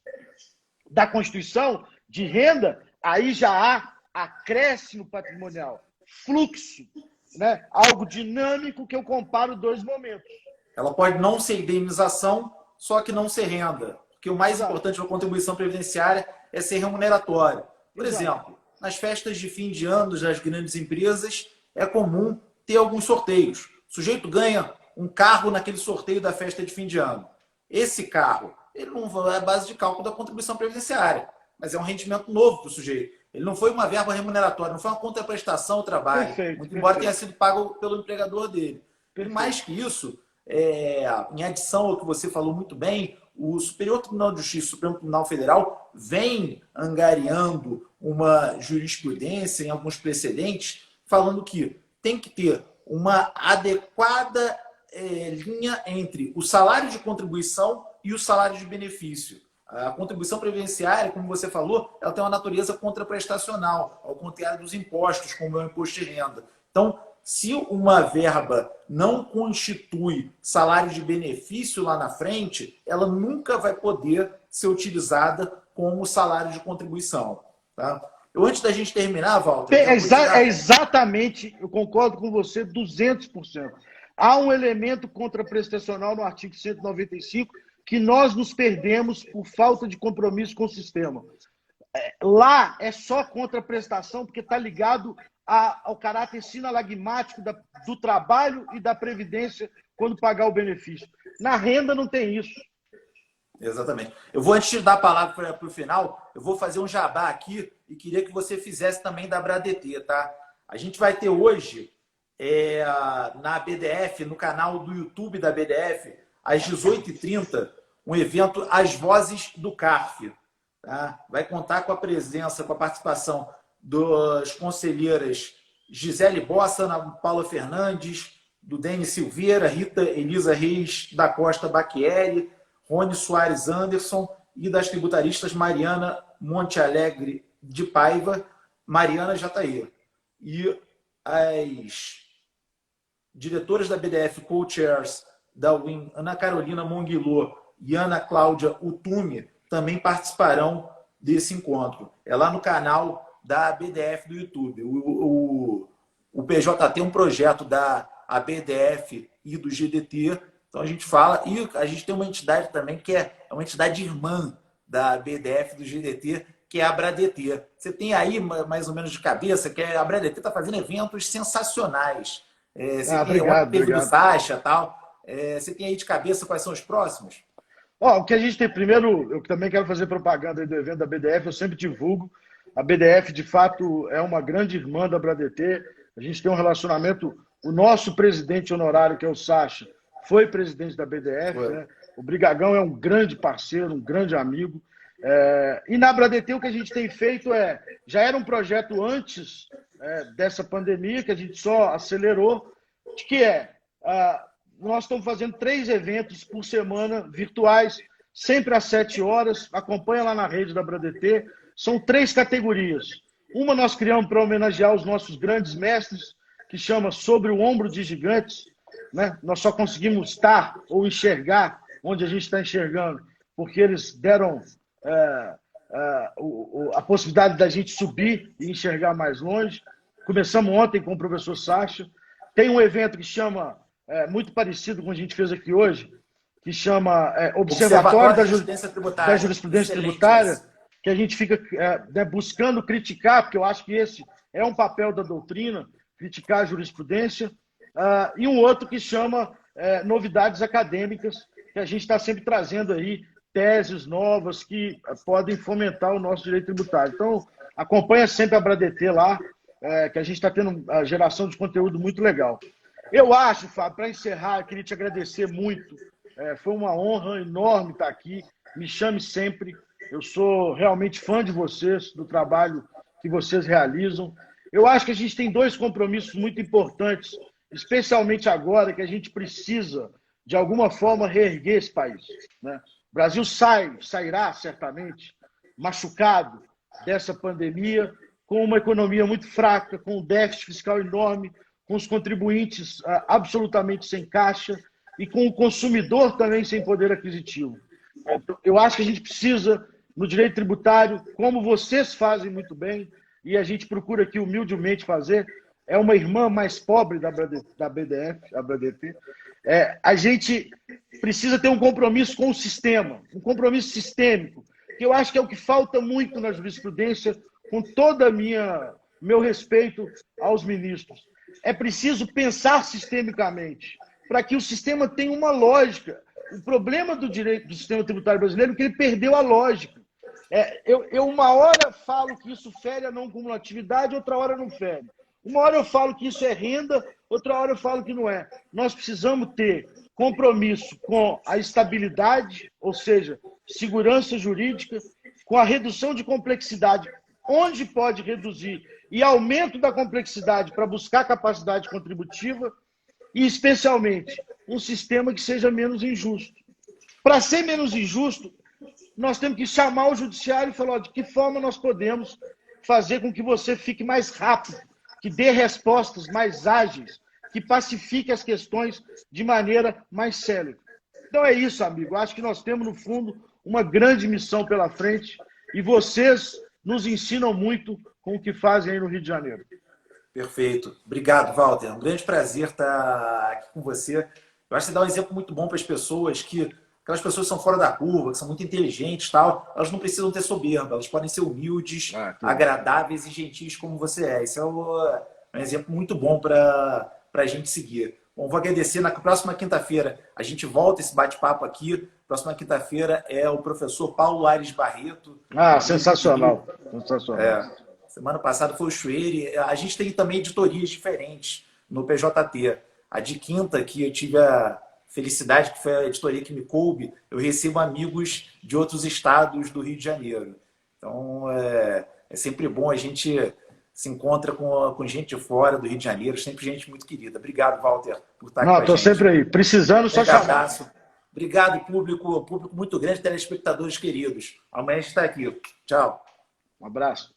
da Constituição de renda, aí já há acréscimo patrimonial, fluxo, né? Algo dinâmico que eu comparo dois momentos. Ela pode não ser indenização, só que não ser renda. Porque o mais Exato. importante da contribuição previdenciária é ser remuneratória. Por Exato. exemplo, nas festas de fim de ano das grandes empresas, é comum ter alguns sorteios. O sujeito ganha um carro naquele sorteio da festa de fim de ano. Esse carro, ele não é a base de cálculo da contribuição previdenciária, mas é um rendimento novo para o sujeito. Ele não foi uma verba remuneratória, não foi uma contraprestação ao trabalho, Perfeito, muito embora perfeito. tenha sido pago pelo empregador dele. E mais que isso, em adição ao que você falou muito bem, o Superior Tribunal de Justiça, o Supremo Tribunal Federal, vem angariando uma jurisprudência em alguns precedentes, falando que tem que ter uma adequada linha entre o salário de contribuição e o salário de benefício. A contribuição previdenciária, como você falou, ela tem uma natureza contraprestacional, ao contrário dos impostos, como é o imposto de renda. Então, se uma verba não constitui salário de benefício lá na frente, ela nunca vai poder ser utilizada como salário de contribuição. Tá? Antes da gente terminar, Walter... Exatamente, eu concordo com você 200%. Há um elemento contraprestacional no artigo 195 que nós nos perdemos por falta de compromisso com o sistema. Lá é só contraprestação porque está ligado ao caráter sinalagmático do trabalho e da previdência quando pagar o benefício. Na renda não tem isso. Exatamente. Eu vou, antes de dar a palavra para o final, eu vou fazer um jabá aqui e queria que você fizesse também da Bradt, tá? A gente vai ter hoje, na BDF, no canal do YouTube da BDF, às 18h30, um evento As Vozes do CARF. Tá? Vai contar com a presença, com a participação das conselheiras Gisele Bossa, Ana Paula Fernandes, do Denis Silveira, Rita Elisa Reis da Costa Bacchieri, Rony Soares Anderson e das tributaristas Mariana Monte Alegre de Paiva, Mariana Jataí. E as diretoras da BDF Co-Chairs da UIM, Ana Carolina Monguilô e Ana Cláudia Utumi, também participarão desse encontro. É lá no canal da BDF do YouTube. O PJ tem um projeto da BDF e do GDT, então a gente fala, e a gente tem uma entidade também que é uma entidade irmã da BDF e do GDT, que é a Bradt. Você tem aí mais ou menos de cabeça que a Bradt está fazendo eventos sensacionais. Obrigado. Do Sacha, tal. Você tem aí de cabeça quais são os próximos? O que a gente tem primeiro, eu também quero fazer propaganda do evento da BDF, eu sempre divulgo. A BDF, de fato, é uma grande irmã da Bradt. A gente tem um relacionamento. O nosso presidente honorário, que é o Sacha, foi presidente da BDF. Né? O Brigagão é um grande parceiro, um grande amigo. E na Bradt o que a gente tem feito já era um projeto antes dessa pandemia, que a gente só acelerou, nós estamos fazendo 3 eventos por semana, virtuais, sempre às 7 horas. Acompanha lá na rede da Bradt. São 3 categorias. Uma nós criamos para homenagear os nossos grandes mestres, que chama Sobre o Ombro de Gigantes. Né? Nós só conseguimos estar ou enxergar onde a gente está enxergando, porque eles deram a possibilidade da gente subir e enxergar mais longe. Começamos ontem com o professor Sacha. Tem um evento que chama, muito parecido com o que a gente fez aqui hoje, que chama Observatório da Jurisprudência Tributária, que a gente fica buscando criticar, porque eu acho que esse é um papel da doutrina, criticar a jurisprudência, e um outro que chama Novidades Acadêmicas, que a gente está sempre trazendo aí teses novas que podem fomentar o nosso direito tributário. Então, acompanha sempre a Bradt lá, que a gente está tendo a geração de conteúdo muito legal. Eu acho, Fábio, para encerrar, eu queria te agradecer muito. Foi uma honra enorme estar aqui. Me chame sempre. Eu sou realmente fã de vocês, do trabalho que vocês realizam. Eu acho que a gente tem 2 compromissos muito importantes, especialmente agora, que a gente precisa, de alguma forma, reerguer esse país. Né? O Brasil sairá, certamente, machucado dessa pandemia, com uma economia muito fraca, com um déficit fiscal enorme, com os contribuintes absolutamente sem caixa. e com o consumidor também sem poder aquisitivo. Eu acho que a gente precisa, no direito tributário, como vocês fazem muito bem, e a gente procura aqui humildemente fazer, é uma irmã mais pobre da BDF, a BDP, a gente precisa ter um compromisso com o sistema, um compromisso sistêmico, que eu acho que é o que falta muito na jurisprudência, com todo meu respeito aos ministros. É preciso pensar sistemicamente, para que o sistema tenha uma lógica. O problema do direito do sistema tributário brasileiro é que ele perdeu a lógica. Eu uma hora falo que isso fere a não cumulatividade, outra hora não fere. Uma hora eu falo que isso é renda, outra hora eu falo que não é. Nós precisamos ter compromisso com a estabilidade, ou seja, segurança jurídica, com a redução de complexidade, onde pode reduzir, e aumento da complexidade para buscar capacidade contributiva, e especialmente um sistema que seja menos injusto. Para ser menos injusto, nós temos que chamar o judiciário e falar de que forma nós podemos fazer com que você fique mais rápido, que dê respostas mais ágeis, que pacifique as questões de maneira mais célere. Então é isso, amigo. Acho que nós temos, no fundo, uma grande missão pela frente e vocês nos ensinam muito com o que fazem aí no Rio de Janeiro. Perfeito. Obrigado, Walter. É um grande prazer estar aqui com você. Eu acho que você dá um exemplo muito bom para as pessoas, que aquelas pessoas que são fora da curva, que são muito inteligentes, tal, elas não precisam ter soberba, elas podem ser humildes, agradáveis e gentis como você é. Isso é um exemplo muito bom para a gente seguir. Bom, vou agradecer. Na próxima quinta-feira a gente volta esse bate-papo aqui. Próxima quinta-feira é o professor Paulo Aires Barreto. Sensacional. Sensacional. Semana passada foi o Schweire. A gente tem também editorias diferentes no PJT. A de quinta, que eu tive a felicidade, que foi a editoria que me coube, eu recebo amigos de outros estados do Rio de Janeiro. Então, é sempre bom, a gente se encontra com gente de fora do Rio de Janeiro, sempre gente muito querida. Obrigado, Walter, por estar aqui com a gente. Estou sempre aí. Precisando, só chamar. Obrigado, público muito grande, telespectadores queridos. Amanhã a gente está aqui. Tchau. Um abraço.